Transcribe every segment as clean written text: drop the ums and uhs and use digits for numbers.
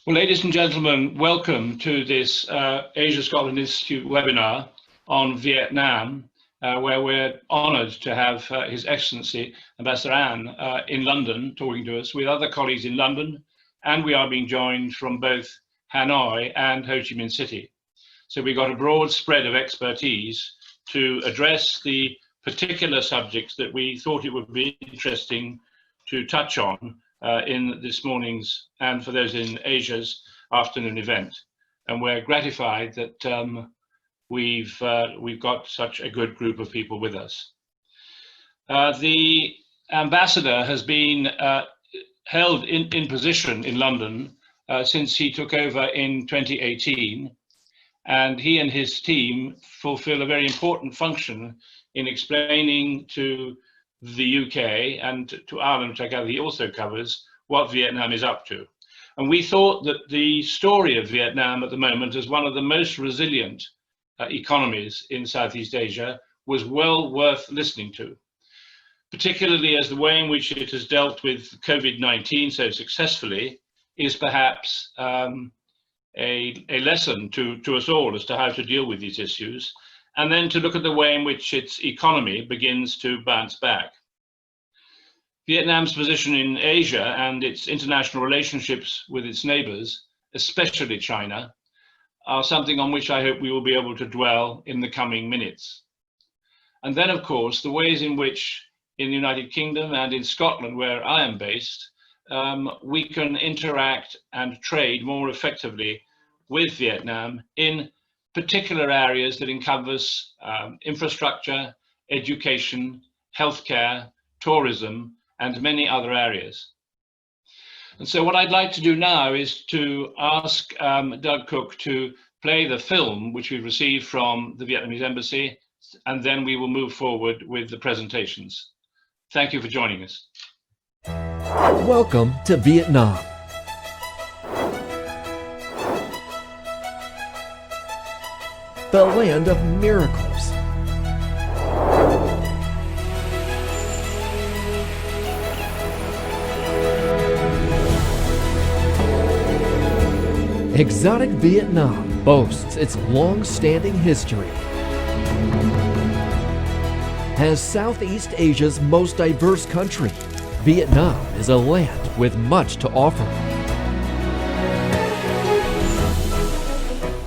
Well, ladies and gentlemen, welcome to this Asia Scotland Institute webinar on Vietnam, where we're honoured to have His Excellency Ambassador An in London talking to us with other colleagues in London, and we are being joined from both Hanoi and Ho Chi Minh City. So we've got a broad spread of expertise to address the particular subjects that we thought it would be interesting to touch on in this morning's, and for those in Asia's, afternoon event. And we're gratified that we've got such a good group of people with us. The ambassador has been held in position in London since he took over in 2018, and he and his team fulfill a very important function in explaining to the UK and to Ireland, which I gather he also covers, what Vietnam is up to. And we thought that the story of Vietnam at the moment as one of the most resilient economies in Southeast Asia was well worth listening to, particularly as the way in which it has dealt with COVID-19 so successfully is perhaps a lesson to us all as to how to deal with these issues, and then to look at the way in which its economy begins to bounce back. Vietnam's position in Asia and its international relationships with its neighbours, especially China, are something on which I hope we will be able to dwell in the coming minutes. And then, of course, the ways in which in the United Kingdom and in Scotland, where I am based, we can interact and trade more effectively with Vietnam in particular areas that encompass infrastructure, education, healthcare, tourism, and many other areas. And so what I'd like to do now is to ask Doug Cook to play the film which we received from the Vietnamese embassy, and then we will move forward with the presentations. Thank you for joining us. Welcome to Vietnam. The land of miracles. Exotic Vietnam boasts its long-standing history. As Southeast Asia's most diverse country, Vietnam is a land with much to offer.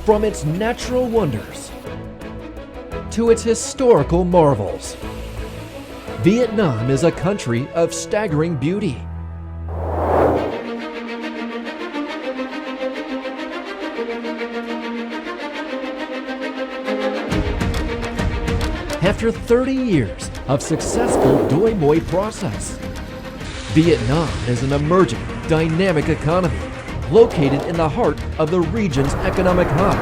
From its natural wonders to its historical marvels, Vietnam is a country of staggering beauty. After 30 years of successful Doi Moi process, Vietnam is an emerging, dynamic economy located in the heart of the region's economic hub.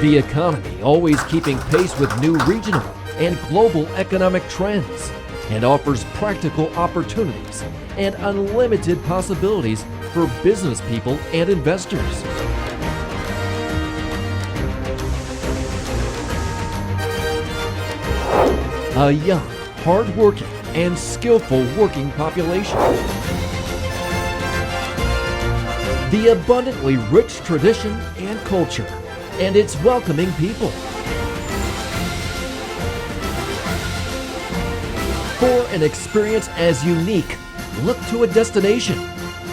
The economy always keeping pace with new regional and global economic trends and offers practical opportunities and unlimited possibilities for business people and investors. A young, hard-working, and skillful working population. The abundantly rich tradition and culture, and its welcoming people. For an experience as unique, look to a destination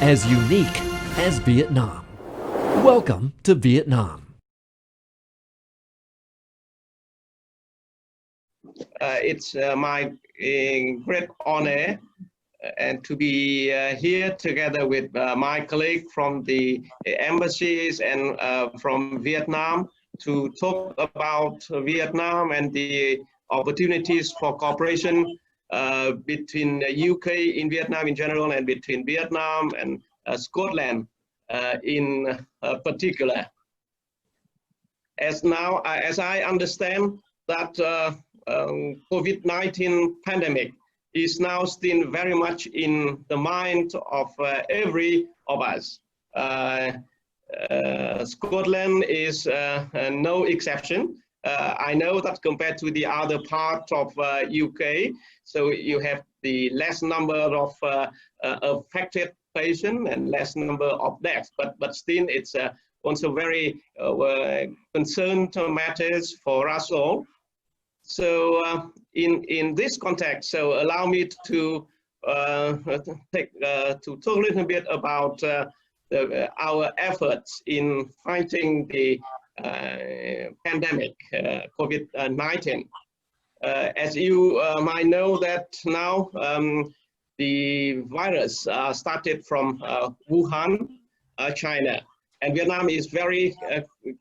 as unique as Vietnam. Welcome to Vietnam. It's my great honor and to be here together with my colleague from the embassies and from Vietnam to talk about Vietnam and the opportunities for cooperation between UK in Vietnam in general and between Vietnam and Scotland in particular. As I understand that COVID-19 pandemic is now still very much in the mind of every of us. Scotland is no exception. I know that compared to the other part of UK, so you have the less number of affected patients and less number of deaths, but still it's also very concerned matters for us all. So in this context, so allow me to talk a little bit about our efforts in fighting the pandemic, COVID-19. As you might know that now the virus started from Wuhan, China, and Vietnam is very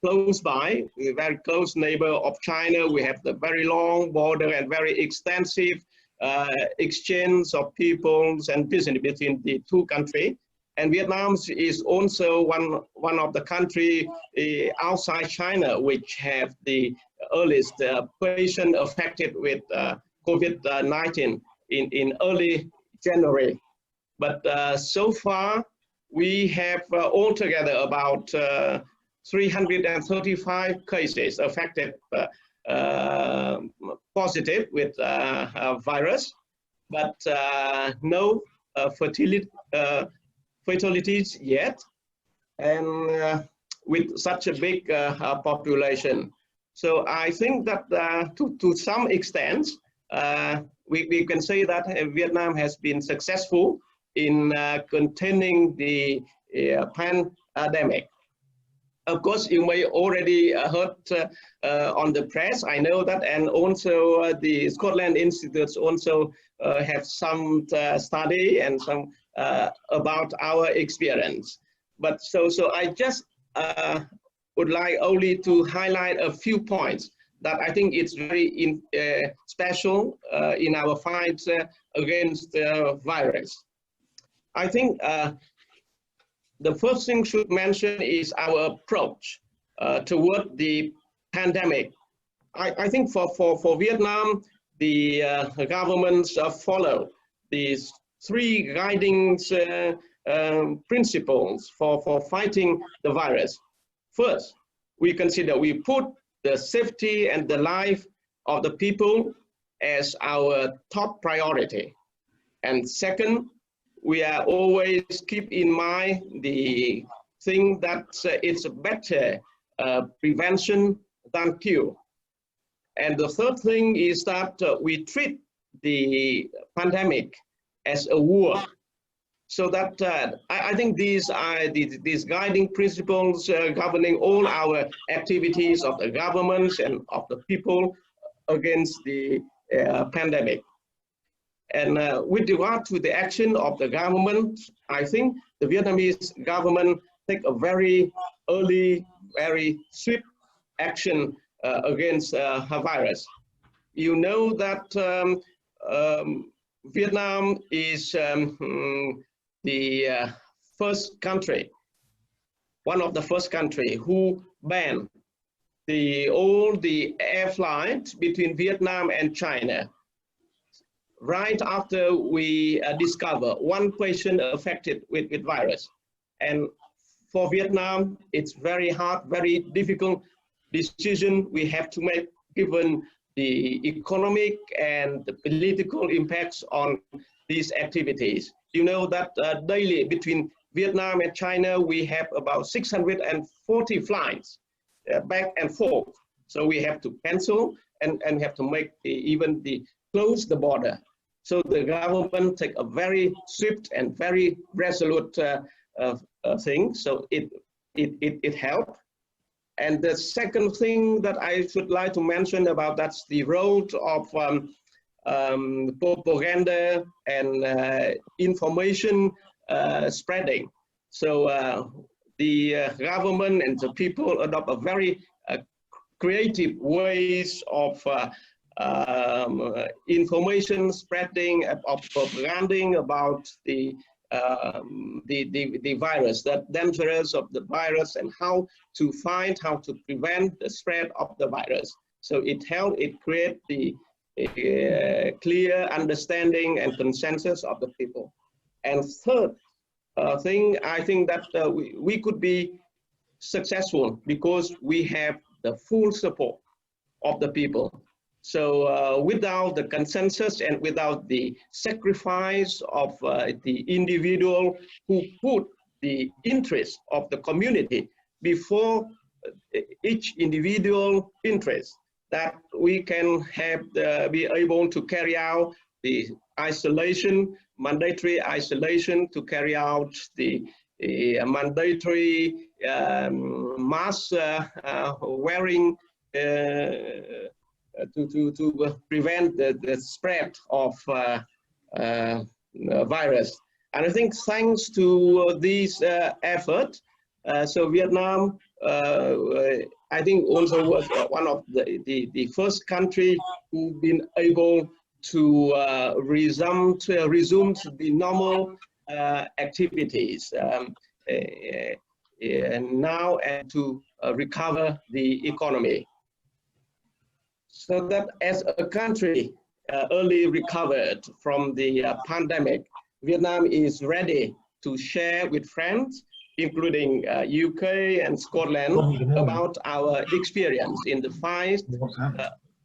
close by, a very close neighbor of China. We have the very long border and very extensive exchange of peoples and business between the two countries. And Vietnam is also one of the countries outside China which have the earliest patient affected with COVID-19 in early January. But so far, we have altogether about 335 cases affected positive with virus, but no fatalities yet, and with such a big population. So I think that to some extent, we can say that Vietnam has been successful in containing the pandemic. Of course, you may already heard on the press, I know that, and also the Scotland Institutes also have some study and some about our experience. But so I just would like only to highlight a few points that I think it's very special in our fight against the virus. I think the first thing should mention is our approach toward the pandemic. I think for Vietnam, the governments follow these three guiding principles for fighting the virus. First, we put the safety and the life of the people as our top priority. And second, we are always keep in mind the thing that it's better prevention than cure. And the third thing is that we treat the pandemic as a war. So that I think these are these guiding principles governing all our activities of the governments and of the people against the pandemic. And with regard to the action of the government, I think the Vietnamese government take a very early, very swift action against the virus. You know that Vietnam is the first country, one of the first country who banned all the air flights between Vietnam and China. Right after we discover one patient affected with virus. And for Vietnam, it's very hard, very difficult decision we have to make given the economic and the political impacts on these activities. You know that daily between Vietnam and China, we have about 640 flights back and forth. So we have to cancel and have to make even close the border. So the government take a very swift and very resolute thing. So it helped. And the second thing that I should like to mention about that's the role of propaganda and information spreading. So the government and the people adopt a very creative ways of information spreading, of propaganding about the virus, the dangers of the virus, and how to find, how to prevent the spread of the virus. So it create the clear understanding and consensus of the people. And third thing, I think that we could be successful because we have the full support of the people. So without the consensus and without the sacrifice of the individual who put the interest of the community before each individual interest, that we can be able to carry out the isolation, mandatory isolation, to carry out the mandatory mask wearing to prevent the spread of virus. And I think thanks to these efforts, so Vietnam, I think also was one of the first country who've been able to resume the normal activities now, and to recover the economy. So that as a country early recovered from the pandemic, Vietnam is ready to share with friends, including UK and Scotland, about our experience in the fight,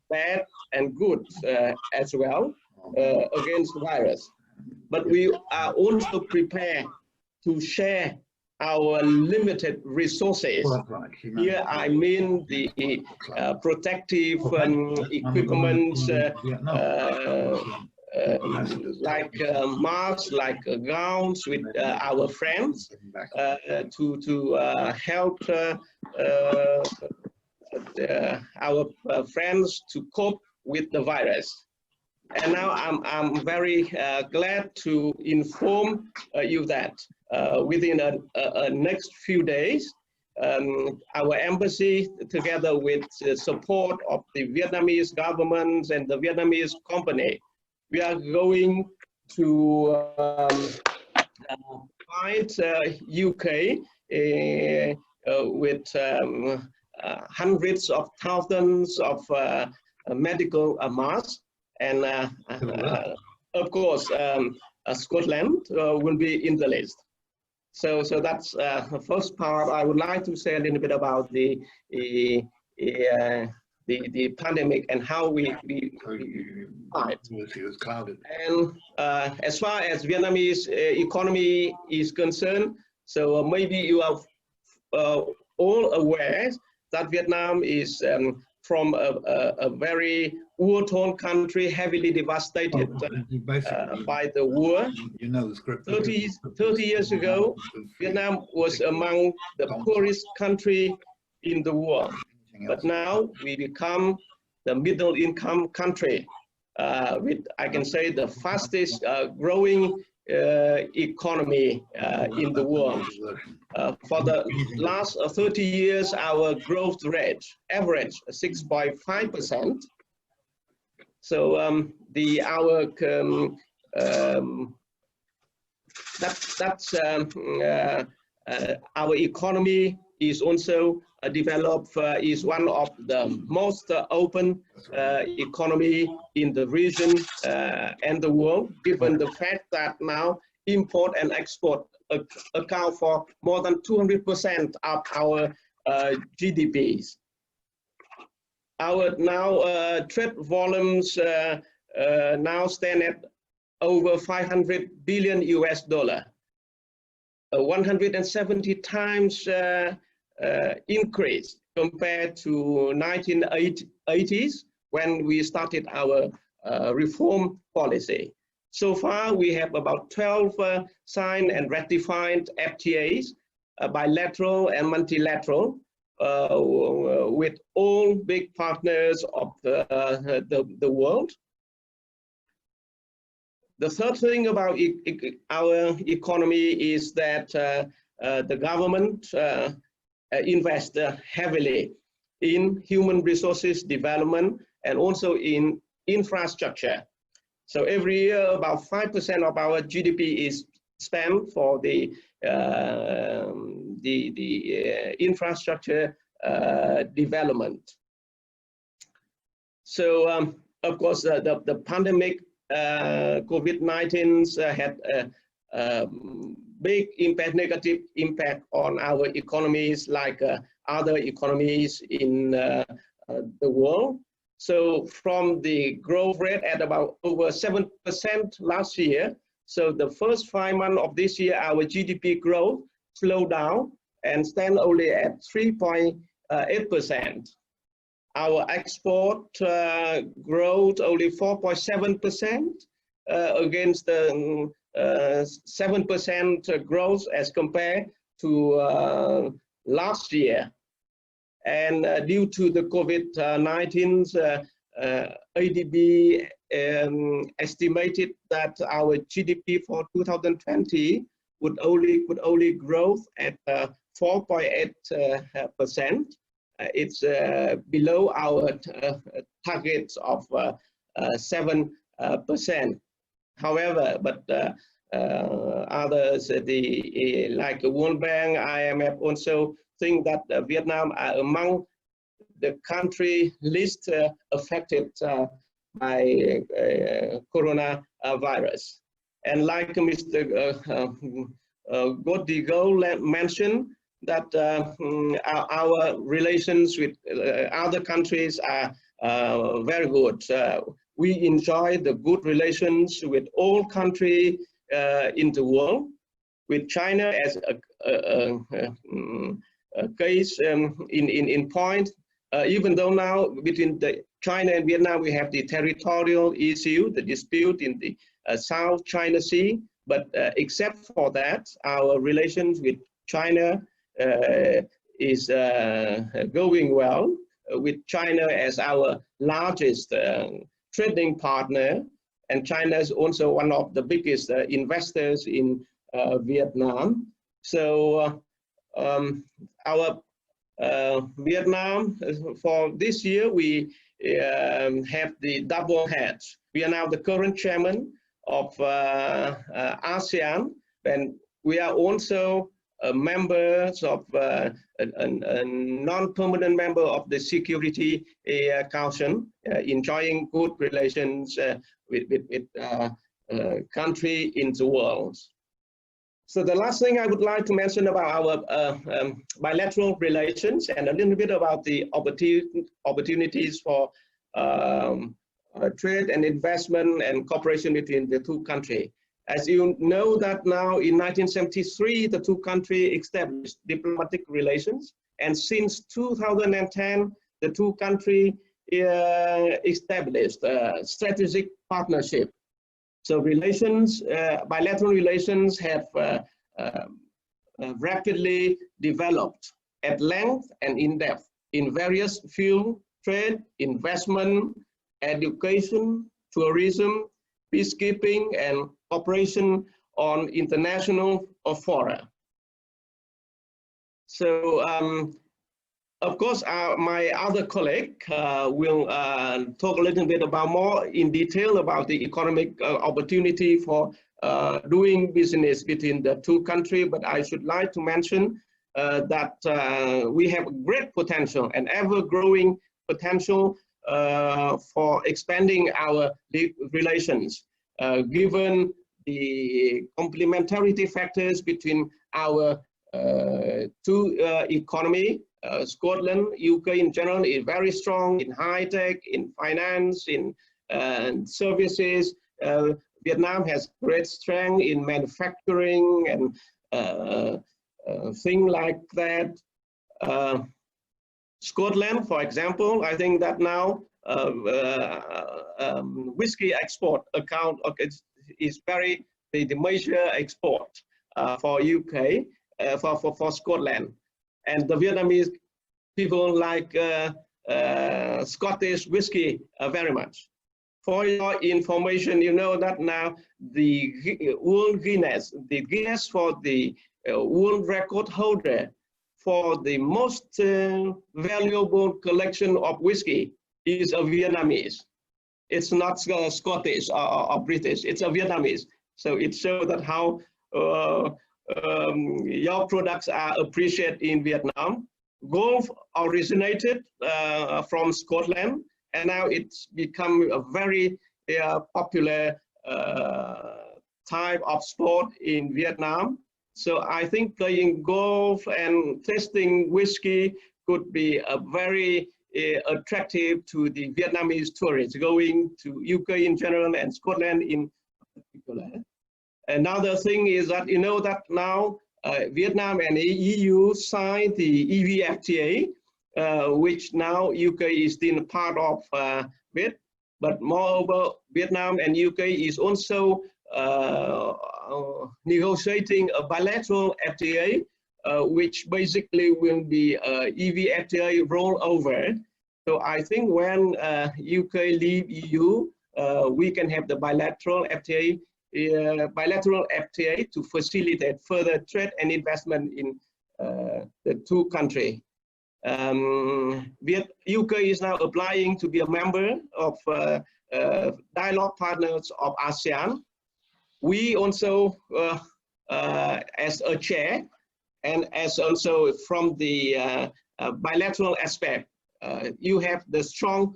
bad and good as well, against the virus. But we are also prepared to share our limited resources. Here I mean the protective equipment, like masks, like gowns, with our friends to help our friends to cope with the virus. And now I'm very glad to inform you that within the next few days, our embassy, together with the support of the Vietnamese government and the Vietnamese company, we are going to find UK with hundreds of thousands of medical masks. And of course, Scotland will be in the list. So that's the first part. I would like to say a little bit about the pandemic and how we fight. And as far as Vietnamese economy is concerned, so maybe you are all aware that Vietnam is from a very war-torn country, heavily devastated by the war. 30 years ago, Vietnam was among the poorest country in the world. But now we become the middle-income country with, I can say, the fastest growing economy in the world. For the last 30 years, our growth rate averaged 6.5%. So our economy is also developed, is one of the most open economy in the region and the world, given the fact that now import and export account for more than 200% of our GDPs. Our now trade volumes now stand at over 500 billion US dollar, 170 times increase compared to 1980s when we started our reform policy. So far, we have about 12 signed and ratified FTAs, bilateral and multilateral, with all big partners of the world. The third thing about our economy is that the government invests heavily in human resources development and also in infrastructure. So every year, about 5% of our GDP is spent for the infrastructure development. So, of course, the pandemic, COVID-19 had a big impact, negative impact on our economies, like other economies in the world. So from the growth rate at about over 7% last year, so the first 5 months of this year, our GDP growth slowed down and stand only at 3.8%. Our export growth only 4.7% against the 7% growth as compared to last year. And due to the COVID-19, ADB estimated that our GDP for 2020 could only grow at 4.8%. It's below our targets of 7%. However, but others, like World Bank, IMF also think that Vietnam are among the country least affected by coronavirus. And like Mr. Ngoc mentioned, that our relations with other countries are very good. We enjoy the good relations with all countries in the world. With China as a case in point, even though now between China and Vietnam we have the territorial issue, the dispute in the South China Sea, but except for that, our relations with China is going well, with China as our largest trading partner, and China is also one of the biggest investors in Vietnam. So our Vietnam, for this year, we have the double hats. We are now the current chairman of ASEAN, and we are also members of a non-permanent member of the Security Council, enjoying good relations with country in the world. So the last thing I would like to mention about our bilateral relations and a little bit about the opportunities for trade and investment and cooperation between the two countries. As you know that now in 1973, the two countries established diplomatic relations, and since 2010, the two countries established strategic partnership. So relations, bilateral relations have rapidly developed at length and in depth in various fields: trade, investment, education, tourism, peacekeeping, and cooperation on international fora. So, of course, my other colleague will talk a little bit about more in detail about the economic opportunity for doing business between the two countries. But I should like to mention that we have great potential and ever-growing potential for expanding our relations, given the complementarity factors between our two economies. Scotland, UK in general is very strong in high tech, in finance, in services. Vietnam has great strength in manufacturing and things like that. Scotland, for example, I think that now whiskey export account is very the major export for UK, for Scotland. And the Vietnamese people like Scottish whiskey very much. For your information, you know that now the World Guinness, for the world record holder for the most valuable collection of whiskey is a Vietnamese. It's not Scottish or British, it's a Vietnamese. So it shows that how your products are appreciated in Vietnam. Golf originated from Scotland, and now it's become a very popular type of sport in Vietnam. So I think playing golf and tasting whiskey could be a very attractive to the Vietnamese tourists going to UK in general and Scotland in particular. Another thing is that you know that now Vietnam and the EU signed the EVFTA, which now UK is still part of it. But moreover, Vietnam and UK is also negotiating a bilateral FTA, which basically will be EVFTA rollover. So I think when UK leave EU, we can have the bilateral FTA to facilitate further trade and investment in the two countries. UK is now applying to be a member of dialogue partners of ASEAN. We also, as a chair, and as also from the bilateral aspect, you have the strong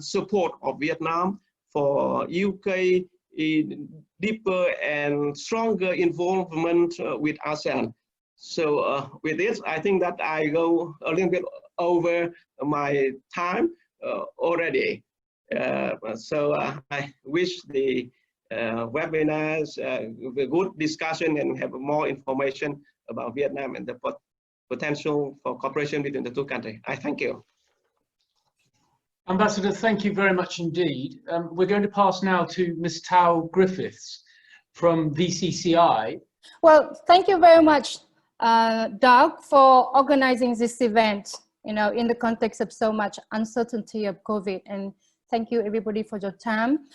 support of Vietnam for UK in deeper and stronger involvement with ASEAN. So with this, I think that I go a little bit over my time already. So I wish the webinars a good discussion and have more information about Vietnam and the potential for cooperation between the two countries. I thank you. Ambassador, thank you very much indeed. We're going to pass now to Ms. Tao Griffiths from VCCI. Well, thank you very much, Doug, for organizing this event, you know, in the context of so much uncertainty of COVID. And thank you everybody for your time.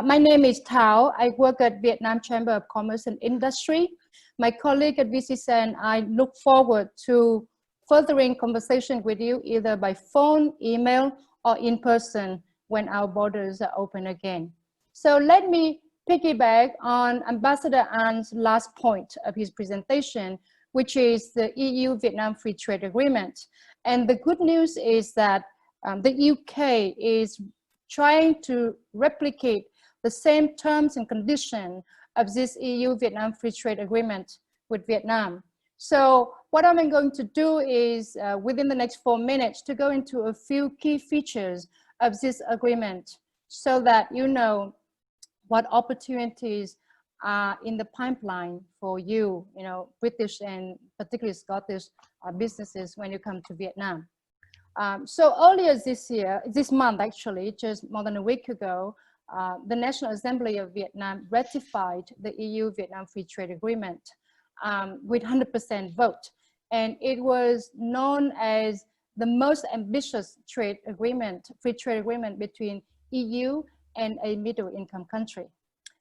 My name is Tao. I work at Vietnam Chamber of Commerce and Industry. My colleague at VCCI and I look forward to furthering conversation with you either by phone, email, or in person when our borders are open again. So let me piggyback on Ambassador An's last point of his presentation, which is the EU-Vietnam Free Trade Agreement. And the good news is that the UK is trying to replicate the same terms and conditions of this EU-Vietnam Free Trade Agreement with Vietnam. So what I'm going to do is, within the next 4 minutes, to go into a few key features of this agreement so that you know what opportunities are in the pipeline for you, you know, British and particularly Scottish businesses when you come to Vietnam. So earlier this month actually, just more than a week ago, the National Assembly of Vietnam ratified the EU-Vietnam Free Trade Agreement with 100% vote. And it was known as the most ambitious trade agreement, free trade agreement between EU and a middle income country.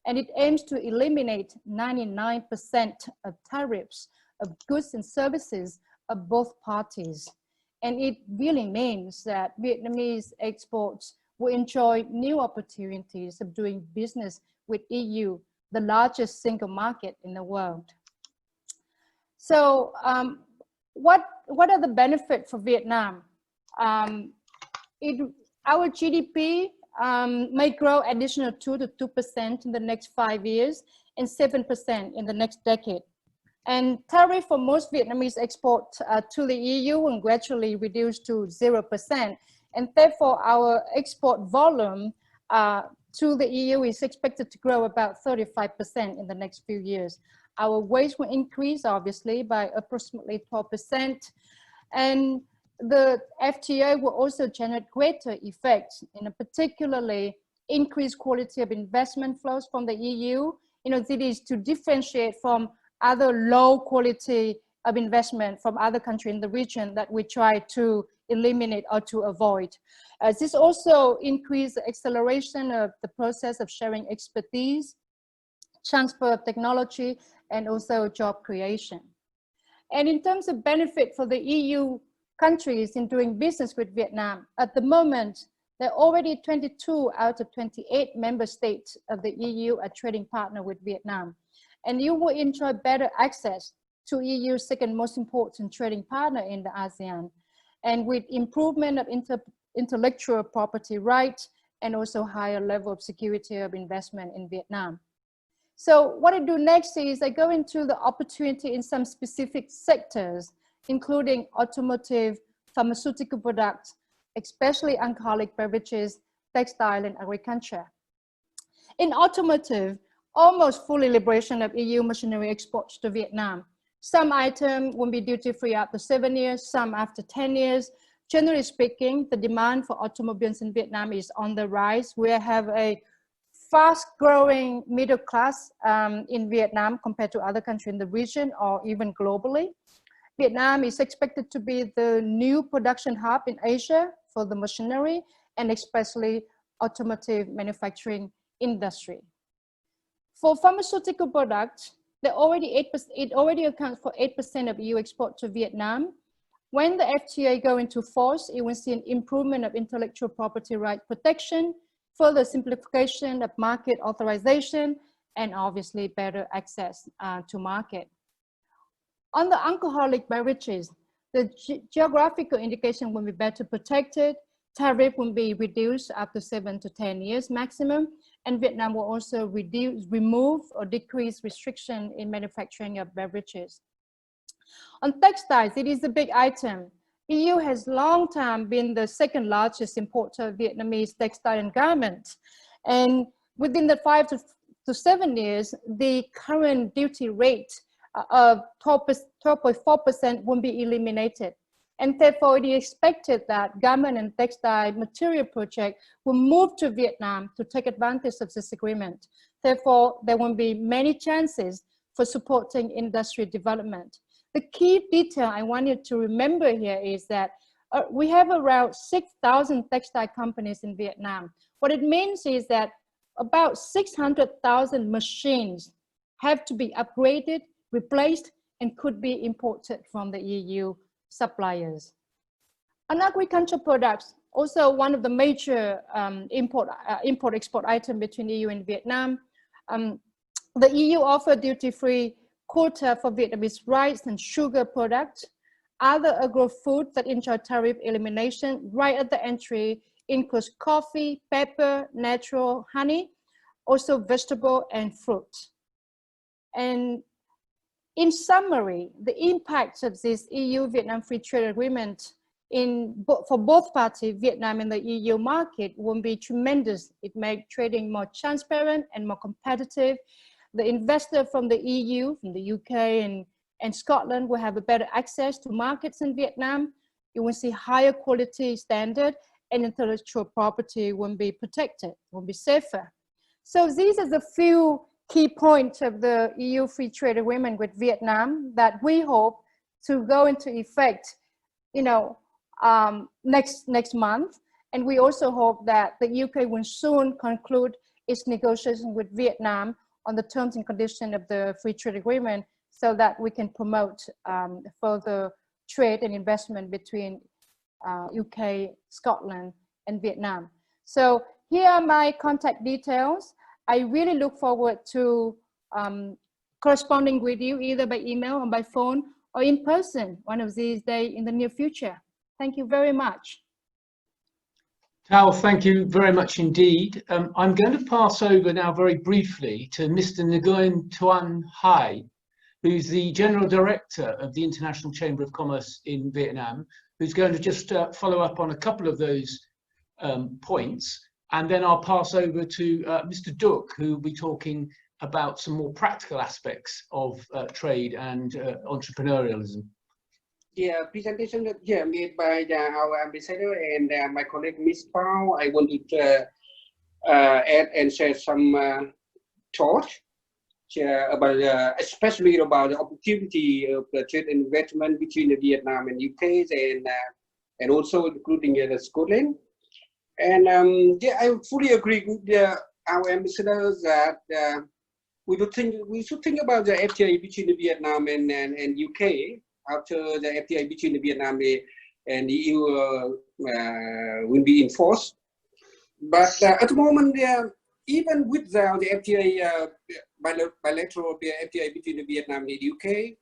And it aims to eliminate 99% of tariffs of goods and services of both parties. And it really means that Vietnamese exports will enjoy new opportunities of doing business with EU, the largest single market in the world. So what are the benefits for Vietnam? Our GDP may grow additional 2 to 2% in the next 5 years and 7% in the next decade. And tariff for most Vietnamese export to the EU will gradually reduce to 0%. And therefore our export volume to the EU is expected to grow about 35% in the next few years. Our wage will increase obviously by approximately 12%. And the FTA will also generate greater effects, particularly increased quality of investment flows from the EU. That is to differentiate from other low quality of investment from other countries in the region that we try to eliminate or to avoid. This also increases the acceleration of the process of sharing expertise, transfer of technology, and also job creation. And in terms of benefit for the EU countries in doing business with Vietnam, at the moment, there are already 22 out of 28 member states of the EU are trading partner with Vietnam. And you will enjoy better access to EU's second most important trading partner in the ASEAN. And with improvement of intellectual property rights and also higher level of security of investment in Vietnam. So what I do next is I go into the opportunity in some specific sectors, including automotive, pharmaceutical products, especially alcoholic beverages, textile, and agriculture. In automotive, almost full liberation of EU machinery exports to Vietnam. Some items will be duty-free after 7 years, some after 10 years. Generally speaking, the demand for automobiles in Vietnam is on the rise. We have a fast-growing middle class in Vietnam compared to other countries in the region or even globally. Vietnam is expected to be the new production hub in Asia for the machinery and especially automotive manufacturing industry. For pharmaceutical products, it already accounts for 8% of EU export to Vietnam. When the FTA go into force, it will see an improvement of intellectual property right protection, further simplification of market authorization, and obviously better access to market. On the alcoholic beverages, the geographical indication will be better protected, tariff will be reduced after 7 to 10 years maximum, and Vietnam will also remove or decrease restriction in manufacturing of beverages. On textiles, it is a big item. EU has long time been the second largest importer of Vietnamese textile and garments. And within the 5 to 7 years, the current duty rate of 12.4% will be eliminated. And therefore, it is expected that garment and textile material project will move to Vietnam to take advantage of this agreement. Therefore, there will be many chances for supporting industry development. The key detail I want you to remember here is that we have around 6,000 textile companies in Vietnam. What it means is that about 600,000 machines have to be upgraded, replaced, and could be imported from the EU suppliers. On agricultural products, also one of the major import-export items between EU and Vietnam, the EU offered duty-free quota for Vietnamese rice and sugar products. Other agro-food that enjoy tariff elimination right at the entry includes coffee, pepper, natural honey, also vegetable and fruit. And in summary, the impact of this EU-Vietnam Free Trade Agreement for both parties, Vietnam and the EU market, will be tremendous. It makes trading more transparent and more competitive. The investor from the EU, from the UK and Scotland will have a better access to markets in Vietnam. You will see higher quality standard and intellectual property will be protected, will be safer. So these are the few key points of the EU Free Trade Agreement with Vietnam that we hope to go into effect, next month. And we also hope that the UK will soon conclude its negotiations with Vietnam on the terms and conditions of the Free Trade Agreement so that we can promote further trade and investment between UK, Scotland, and Vietnam. So here are my contact details. I really look forward to corresponding with you either by email or by phone or in person one of these days in the near future. Thank you very much. Thao, thank you very much indeed. I'm going to pass over now very briefly to Mr. Nguyen Tuan Hai, who's the General Director of the International Chamber of Commerce in Vietnam, who's going to just follow up on a couple of those points. And then I'll pass over to Mr. Duc, who will be talking about some more practical aspects of trade and entrepreneurialism. Yeah, presentation made by our ambassador and my colleague Ms. Pao. I wanted to add and share some thoughts about, especially about the opportunity of the trade and investment between Vietnam and UK and also including Scotland. And I fully agree with our ambassadors that we should think about the FTA between Vietnam and UK after the FTA between Vietnam and the EU will be enforced. But at the moment, even without the FTA, bilateral FTA between Vietnam and the UK,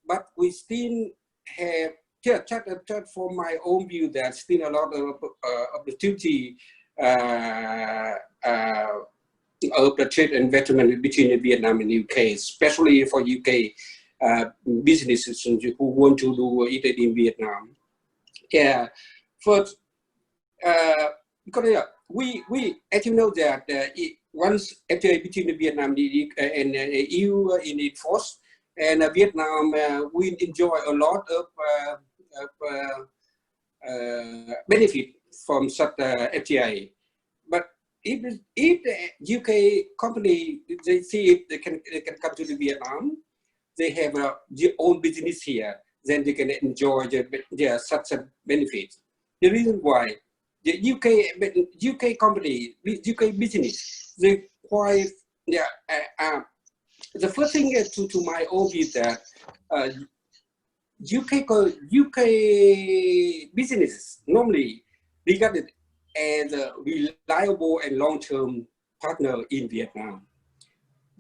but we still have, just from my own view, there's still a lot of opportunity of the trade and investment between Vietnam and the UK, especially for UK businesses who want to do it in Vietnam. Yeah, first, because we as you know that once FTA between Vietnam and EU in force, and Vietnam we enjoy a lot of benefit from such FTA. But if the UK company, they see if they can come to the Vietnam, they have their own business here, then they can enjoy such a benefit. The reason why the UK company, UK business, they quite the first thing to my own is that UK businesses normally regarded as a reliable and long-term partner in Vietnam.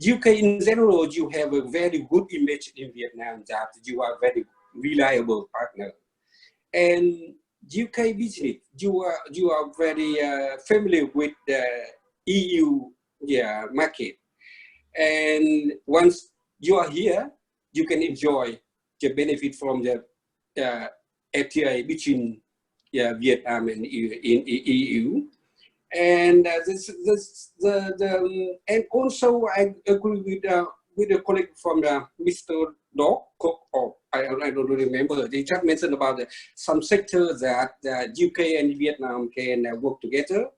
UK in general, you have a very good image in Vietnam that you are very reliable partner. And UK business, you are very familiar with the EU market. And once you are here, you can enjoy the benefit from the FTA between Vietnam and EU. And and also I agree with the colleague from Mr. Ngoc, or I don't remember. They just mentioned about some sectors that UK and Vietnam can work together.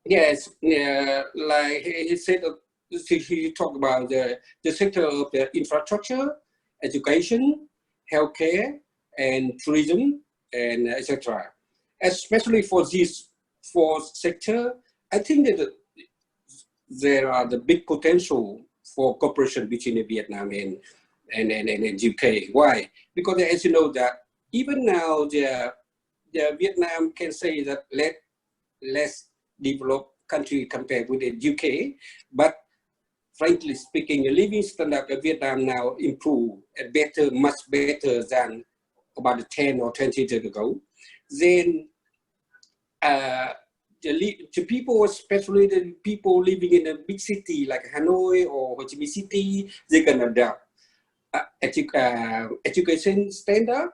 Yes, like he said, he talked about the sector of the infrastructure, education, healthcare, and tourism, and etc. Especially for this fourth sector, I think that there are the big potential for cooperation between Vietnam and UK. Why? Because as you know that even now the Vietnam can say that less developed country compared with the UK, but frankly speaking, the living standard of Vietnam now improved and better, much better than about 10 or 20 years ago. Then the people, especially the people living in a big city like Hanoi or Ho Chi Minh City, they can adapt education standard,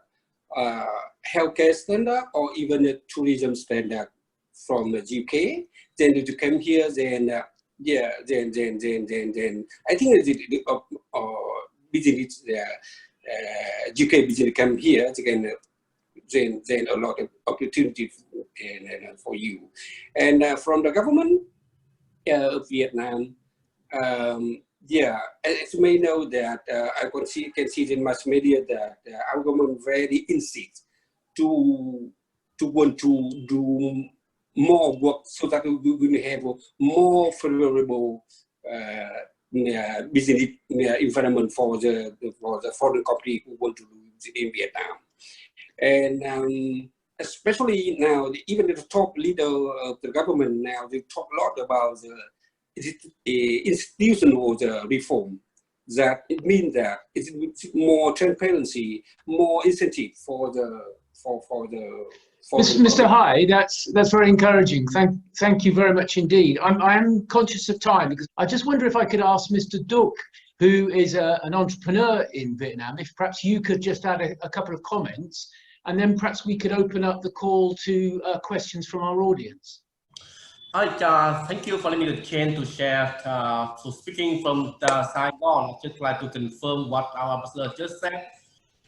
healthcare standard, or even the tourism standard from the UK. Then to come here, then then I think the business, UK business come here, they can then a lot of opportunity for you. And from the government of Vietnam, as you may know that I can see in mass media that our government very insists to want to do more work so that we will have a more favorable business environment for the foreign company who want to do in Vietnam. And especially now, even the top leader of the government now, they talk a lot about the institutional reform. That it means that it's more transparency, more incentive for the Mr. Hai, that's very encouraging. Thank you very much indeed. I'm conscious of time because I just wonder if I could ask Mr. Duc, who is an entrepreneur in Vietnam, if perhaps you could just add a couple of comments, and then perhaps we could open up the call to questions from our audience. Hi, thank you for letting me the chance to share. So speaking from Saigon, I'd just like to confirm what our ambassador just said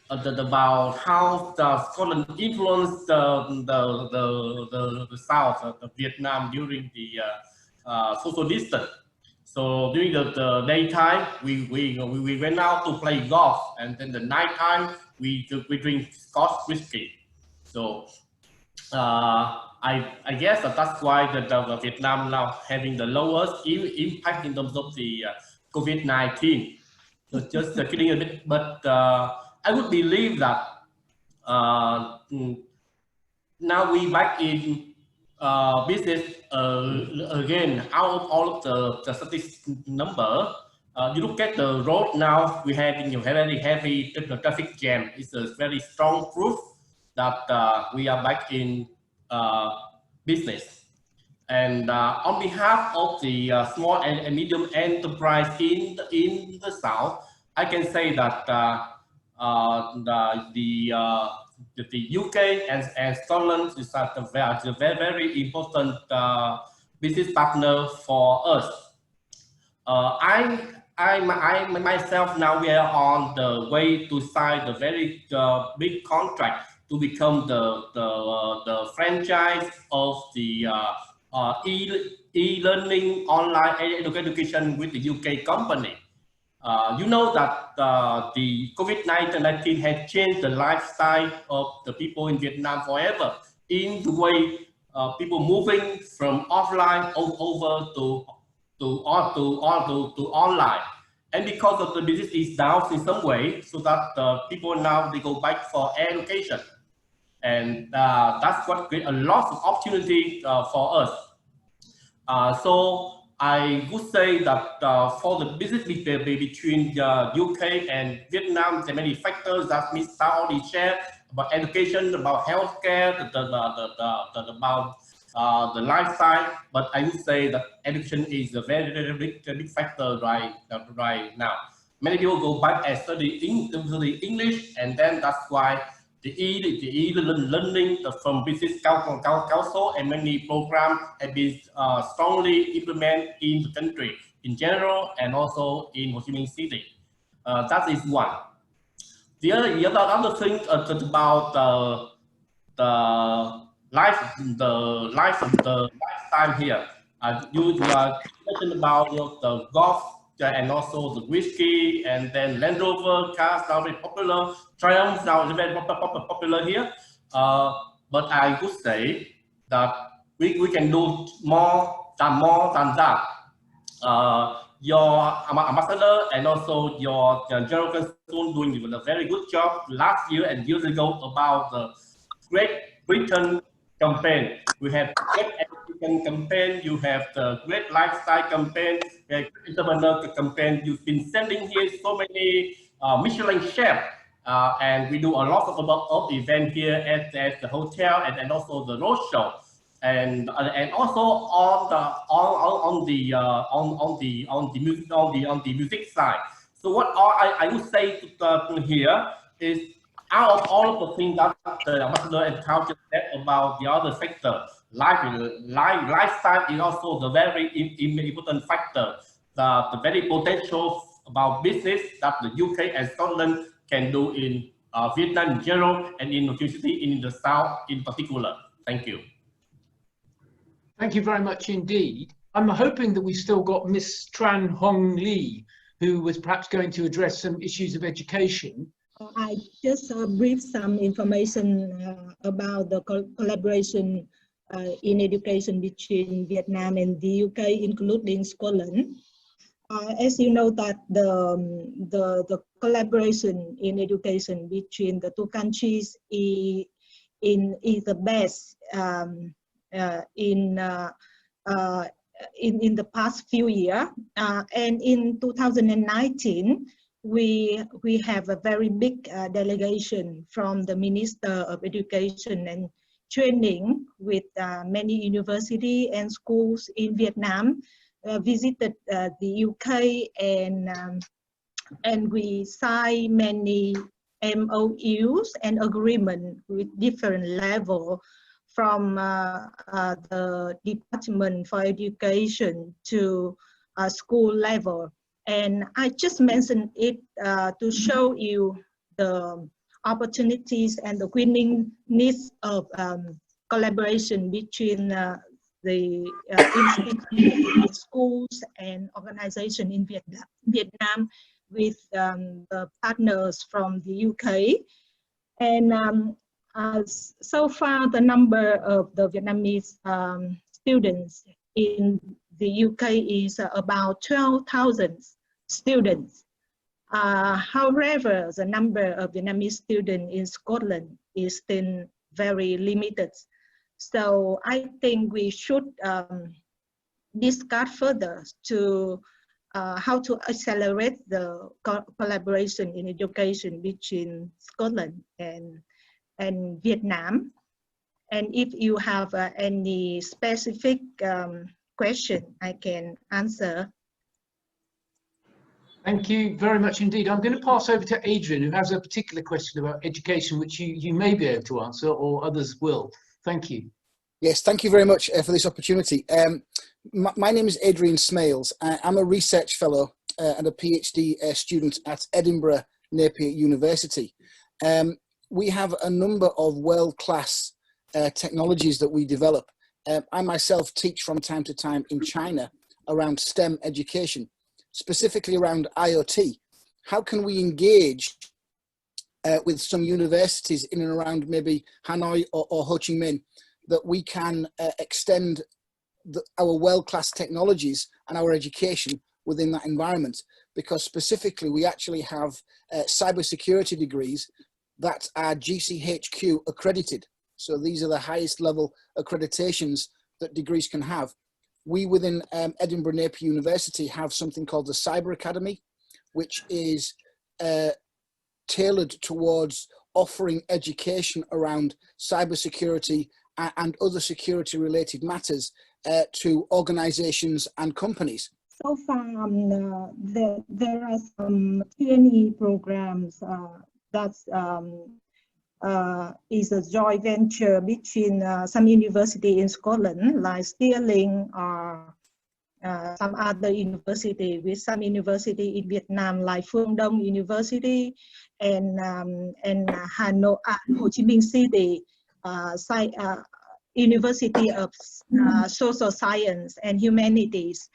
about how Scotland influenced the south of Vietnam during the social distance. So during the daytime, we went out to play golf, and then the nighttime we drink Scotch whiskey. So I guess that's why the Vietnam now having the lowest impact in terms of the COVID-19. So just kidding a bit, but I would believe that now we back in business again. Out of all of the statistics number, you look at the road now, we have a very heavy traffic jam. It's a very strong proof that we are back in business. And on behalf of the small and medium enterprise in the South, I can say that the UK and Scotland is a very important business partner for us. I myself now we are on the way to sign a very big contract to become the franchise of the e-learning online education with the UK company. You know that the COVID-19 has changed the lifestyle of the people in Vietnam forever in the way people moving from offline over to online. And because of the business is down in some way, so that people now they go back for education. And that's what creates a lot of opportunity for us. So I would say that for the business between the UK and Vietnam, there are many factors that Ms. Tao already shared about education, about healthcare, about the lifestyle. But I would say that education is a very big factor right now. Many people go back and study English, and then that's why the e-learning from Business Council and many programs have been strongly implemented in the country in general and also in Ho Chi Minh City. That is one. The other thing about the lifestyle here. You mentioned about the golf and also the whiskey, and then Land Rover cars now very popular. Triumph now is very popular here. But I would say that we can do more than that. Your ambassador and also your general counsel doing a very good job last year and years ago about the Great Britain campaign. We have Great Education campaign, you have the Great Lifestyle campaign, the entrepreneur campaign. You've been sending here so many Michelin chefs, and we do a lot of event here at the hotel and also the road show, and also on the music side. So what I would say to here is, out of all of the things that the ambassador and culture said about the other sector, lifestyle is also the very important factor, the very potential about business that the UK and Scotland can do in Vietnam in general and in Ho Chi Minh City in the South in particular. Thank you. Thank you very much indeed. I'm hoping that we've still got Miss Tran Hong Lee, who was perhaps going to address some issues of education. I just brief some information about the collaboration in education between Vietnam and the UK, including Scotland. As you know, that the collaboration in education between the two countries is the best in the past few years, and in 2019. We have a very big delegation from the Minister of Education and Training with many universities and schools in Vietnam visited the UK, and we signed many MOUs and agreements with different levels, from the Department for Education to school level. And I just mentioned it to show you the opportunities and the winning needs of collaboration between the institutions, schools, and organizations in Vietnam with the partners from the UK. And so far, the number of the Vietnamese students in the UK is about 12,000 students. However, the number of Vietnamese students in Scotland is still very limited. So I think we should discuss further to how to accelerate the collaboration in education between Scotland and Vietnam. And if you have any specific question, I can answer. Thank you very much indeed. I'm going to pass over to Adrian, who has a particular question about education, which you may be able to answer, or others will. Thank you. Yes, thank you very much for this opportunity. My name is Adrian Smales. I'm a research fellow and a PhD student at Edinburgh Napier University. We have a number of world-class technologies that we develop. I myself teach from time to time in China around STEM education, specifically around IoT. How can we engage with some universities in and around maybe Hanoi or Ho Chi Minh, that we can extend our world-class technologies and our education within that environment? Because specifically, we actually have cybersecurity degrees that are GCHQ accredited. So these are the highest level accreditations that degrees can have. We within Edinburgh Napier University have something called the Cyber Academy, which is tailored towards offering education around cybersecurity and other security related matters to organizations and companies. So far, there are some trainee programs that is a joint venture between some university in Scotland, like Stirling, or some other university, with some university in Vietnam, like Phương Đông University and Hanoi, Ho Chi Minh City, University of Social Science and Humanities.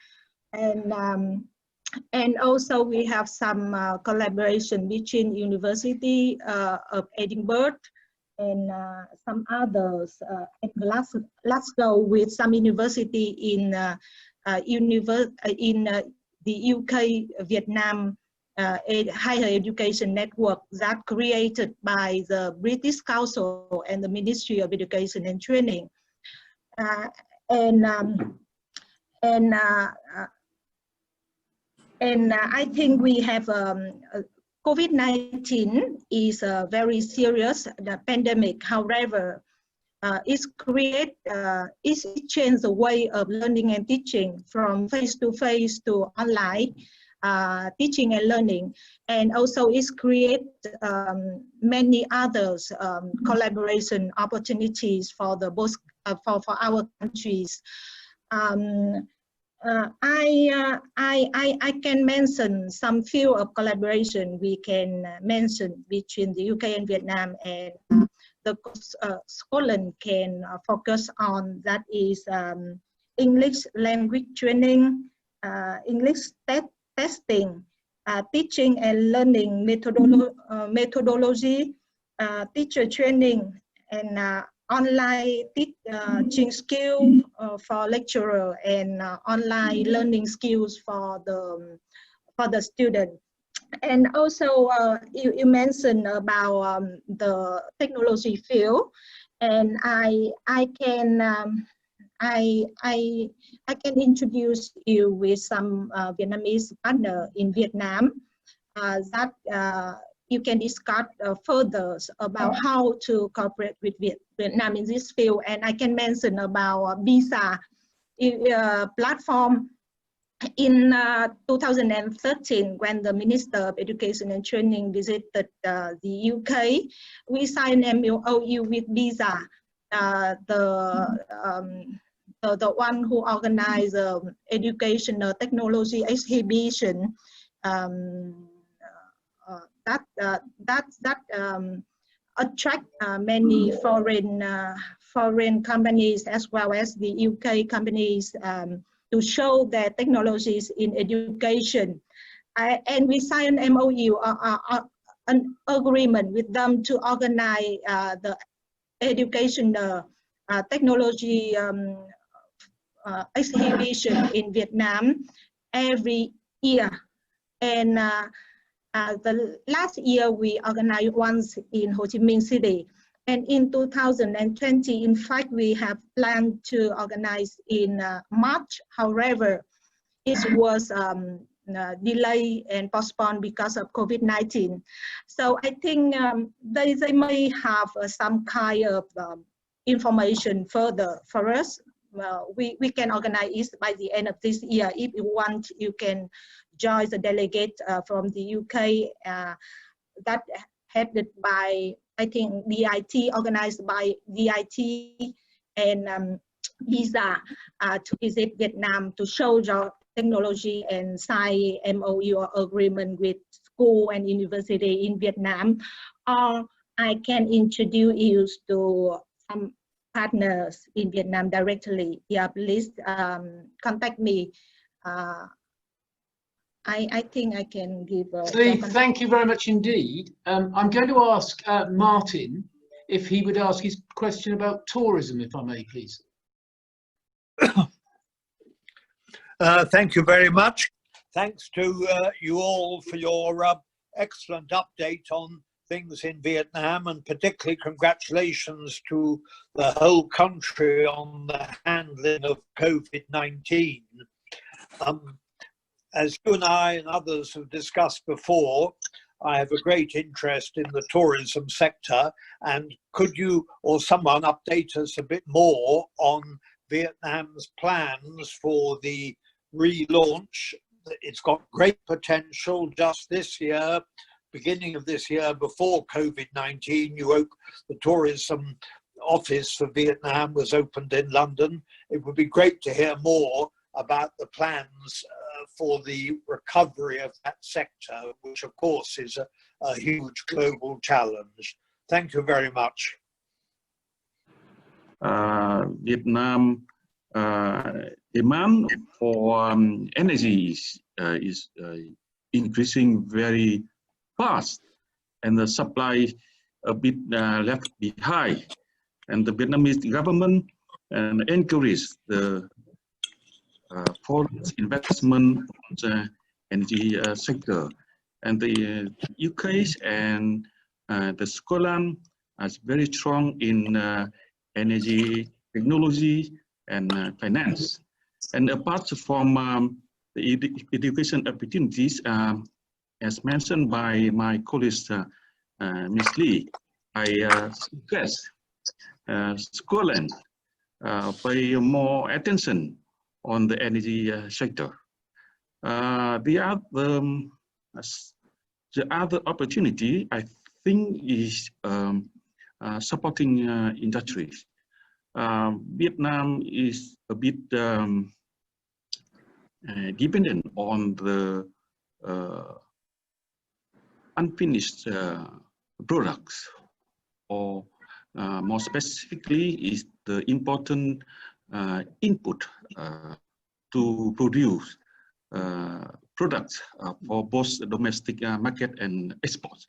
And also we have some collaboration between University of Edinburgh and some others in Glasgow with some university in the UK Vietnam higher education network that created by the British Council and the Ministry of Education and Training. And I think we have COVID-19 is a very serious pandemic. However, it's changed the way of learning and teaching from face-to-face to online teaching and learning. And also it's created many others collaboration opportunities for the both for our countries. I can mention some field of collaboration we can mention between the UK and Vietnam, and the Scotland can focus on. That is English language training, English testing, teaching and learning methodology, teacher training, and online teaching skill for lecturer, and online learning skills for the student. And also you mentioned about the technology field, and I can introduce you with some Vietnamese partner in Vietnam that you can discuss further about how to cooperate with Vietnam in this field. And I can mention about visa platform. In 2013, when the Minister of Education and Training visited the UK, we signed an MOU with Visa, the one who organized educational technology exhibition. That attract many foreign companies as well as the UK companies to show their technologies in education. And we signed an MOU, an agreement with them to organize the educational technology exhibition in Vietnam every year. And the last year we organized once in Ho Chi Minh City. And in 2020, in fact, we have planned to organize in March. However, it was delayed and postponed because of COVID-19. So I think they may have some kind of information further for us. We can organize it by the end of this year. If you want, you can joined the delegate from the UK that headed by, I think, VIT, organized by VIT and Visa to visit Vietnam to show your technology and sign MOU or agreement with school and university in Vietnam. Or I can introduce you to some partners in Vietnam directly. Yeah, please contact me. I think I can give. Thank you very much indeed. I'm going to ask Martin if he would ask his question about tourism, if I may, please. Thank you very much. Thanks to you all for your excellent update on things in Vietnam, and particularly congratulations to the whole country on the handling of COVID-19. As you and I and others have discussed before, I have a great interest in the tourism sector, and could you or someone update us a bit more on Vietnam's plans for the relaunch? It's got great potential. Just this year, beginning of this year, before COVID-19, the tourism office for Vietnam was opened in London. It would be great to hear more about the plans for the recovery of that sector, which of course is a huge global challenge. Thank you very much. Vietnam demand for energy is increasing very fast, and the supply a bit left behind. And the Vietnamese government encourages the foreign investment in the energy sector. And the UK and the Scotland is very strong in energy technology and finance. And apart from the education opportunities, as mentioned by my colleague, Ms. Lee, I suggest Scotland pay more attention on the energy sector. The other opportunity, I think, is supporting industries. Vietnam is a bit dependent on the unfinished products, or more specifically is the important input to produce products for both domestic market and exports.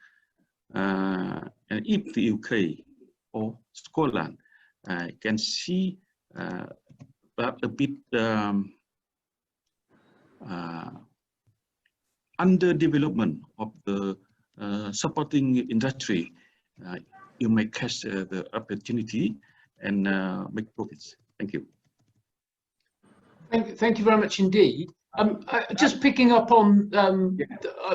And if the UK or Scotland can see that a bit underdevelopment of the supporting industry, you may catch the opportunity and make profits. Thank you. Thank you very much indeed. Just picking up on,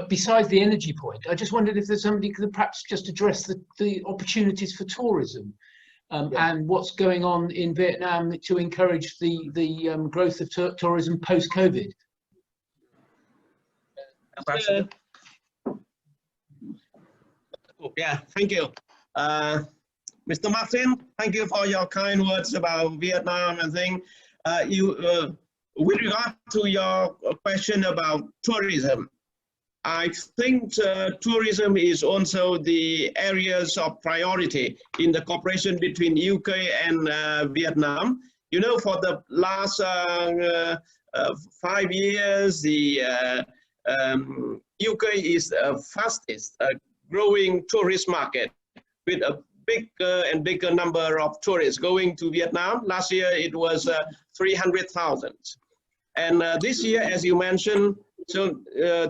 besides the energy point, I just wondered if there's somebody who could perhaps just address the opportunities for tourism and what's going on in Vietnam to encourage the growth of tourism post-COVID. Yeah, thank you. Mr. Martin, thank you for your kind words about Vietnam and things. With regard to your question about tourism, I think tourism is also the areas of priority in the cooperation between UK and Vietnam. You know, for the last 5 years, the UK is the fastest growing tourist market, with a bigger and bigger number of tourists going to Vietnam. Last year it was 300,000. And this year, as you mentioned, so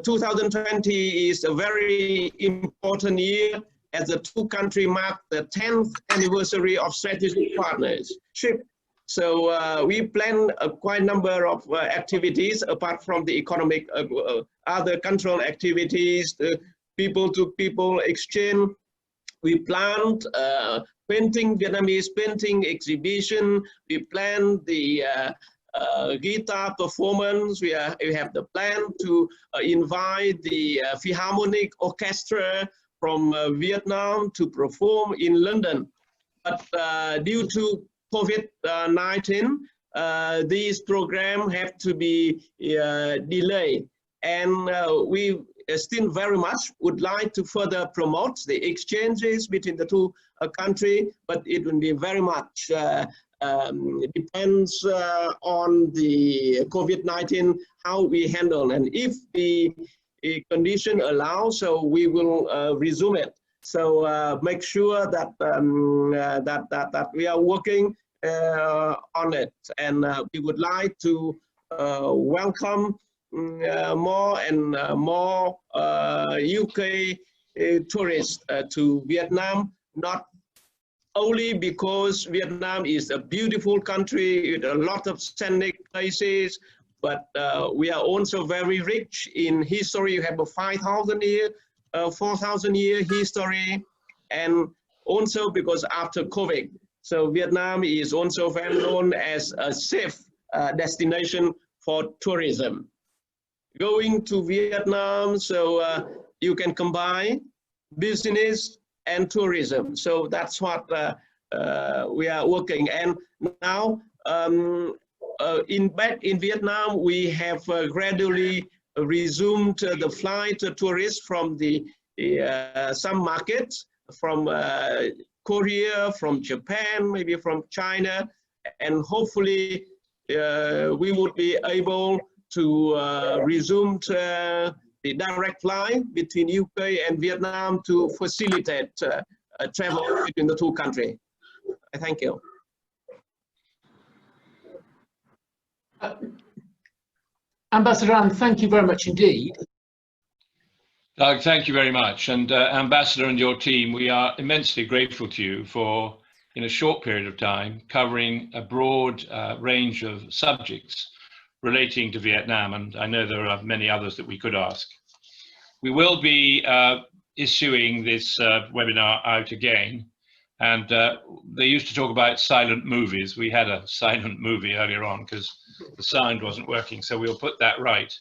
2020 is a very important year, as the two countries mark the 10th anniversary of strategic partnership. So we plan quite a number of activities apart from the economic, other cultural activities, the people-to-people exchange. We planned Vietnamese painting exhibition. We planned the guitar performance. We have the plan to invite the Philharmonic Orchestra from Vietnam to perform in London. But due to COVID-19, these programs have to be delayed. And we still very much would like to further promote the exchanges between the two countries, but it will be very much depends on the COVID-19, how we handle. And if the condition allows, so we will resume it. So make sure that that we are working on it, and we would like to welcome more and more UK tourists to Vietnam, not only because Vietnam is a beautiful country with a lot of scenic places, but we are also very rich in history. You have a 4,000 year history, and also because after COVID, so Vietnam is also very known as a safe destination for tourism. Going to Vietnam, so you can combine business and tourism. So that's what we are working. And now in Vietnam, we have gradually resumed the flight tourists from the some markets, from Korea, from Japan, maybe from China, and hopefully we would be able to resume the direct flight between UK and Vietnam to facilitate travel between the two countries. Thank you. Ambassador An, thank you very much indeed. Doug, thank you very much. And Ambassador and your team, we are immensely grateful to you for, in a short period of time, covering a broad range of subjects relating to Vietnam. And I know there are many others that we could ask. We will be issuing this webinar out again. And they used to talk about silent movies. We had a silent movie earlier on because the sound wasn't working. So we'll put that right.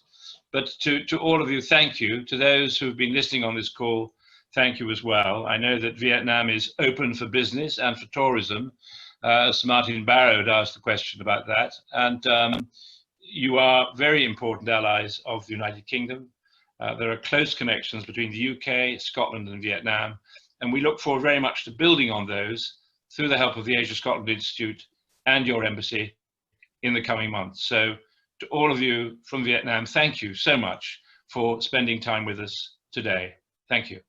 But to all of you, thank you. To those who've been listening on this call, thank you as well. I know that Vietnam is open for business and for tourism. Martin Barrow had asked the question about that. And you are very important allies of the United Kingdom. There are close connections between the UK, Scotland and Vietnam. And we look forward very much to building on those through the help of the Asia-Scotland Institute and your embassy in the coming months. So to all of you from Vietnam, thank you so much for spending time with us today. Thank you.